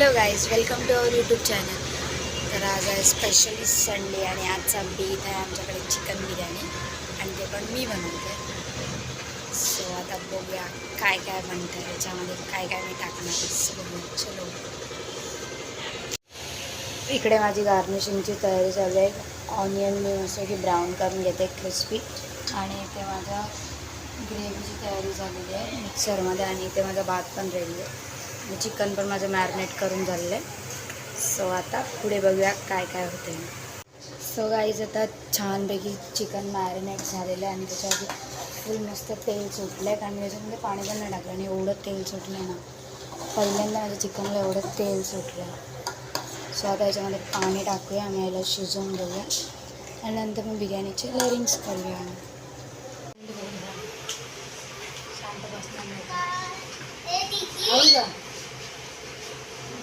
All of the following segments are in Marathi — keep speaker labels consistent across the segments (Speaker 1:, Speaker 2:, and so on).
Speaker 1: Hello guys, welcome to our YouTube channel. तर आज आहे स्पेशली संडे आणि आजचा बेत आहे आमच्याकडे चिकन बिर्याणी आणि ते पण मी बनवते. सो आता बघूया काय काय बनतं आहे, याच्यामध्ये काय काय मी टाकणार आहे. चलो, इकडे माझी गार्निशिंगची तयारी चालू आहे. ऑनियन मी मस्त की ब्राऊन करून घेते क्रिस्पी, आणि इथे माझ्या ग्रेव्हीची तयारी झालेली आहे मिक्सरमध्ये, आणि इथे माझा भात पण रेडी आहे आणि चिकन पण माझं मॅरिनेट करून झालेलं आहे. सो आता पुढे बघूया काय काय होते. सो गाईज, आता छानपैकी चिकन मॅरिनेट झालेलं आहे आणि त्याच्याआधी फुल मस्त तेल सुटलं आहे, कारण त्याच्यामध्ये पाणी पण नाही टाकलं आणि एवढं तेल सुटलं आहे ना, पहिल्यांदा माझ्या चिकनला एवढं तेल सुटलं आहे. सो आता याच्यामध्ये पाणी टाकूया आणि याला शिजवून घेऊया आणि नंतर मग बिर्याणीचे लेअरिंग्स करूया.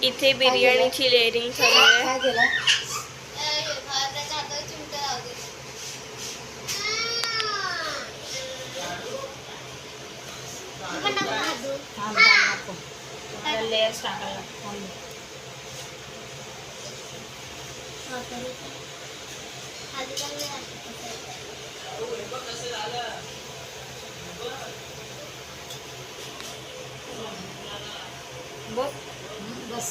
Speaker 2: इथे बिर्याणीची लेअरिंग चालू आहे.
Speaker 1: काय केलं? लेयर्स टाकायला बघ बस.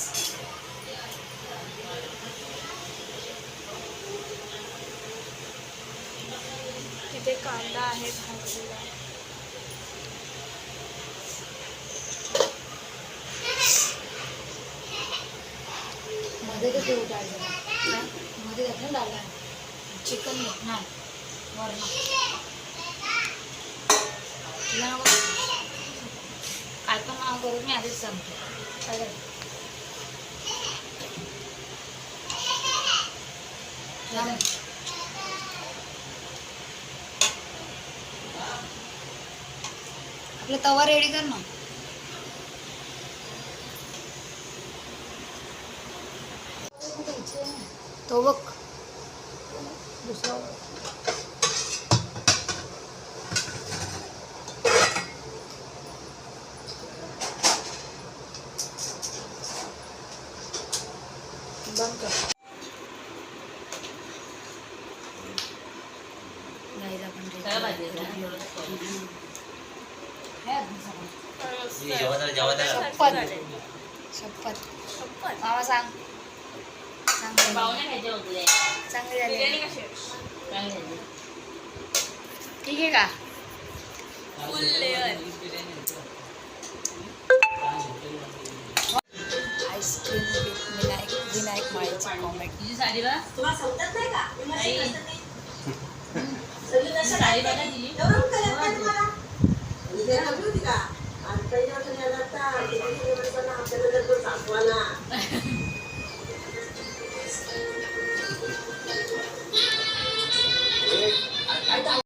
Speaker 2: तिथे कांदा आहे भाजलेला.
Speaker 1: मध्ये तर देऊ टाळलं मध्ये घातलं डाळला चिकन नाही वरण तुला काय पण नाव करून मी आधीच सांगतो. काय आपला तवा रेडी कर ना. तो बघ दुसरा बंद कर. गाईला पण शपथ मामा सांग चांगली झाली. ठीक आहे का?
Speaker 2: फुल लेअर
Speaker 1: आईस्क्रीम विनायक माळीची कॉमेडी.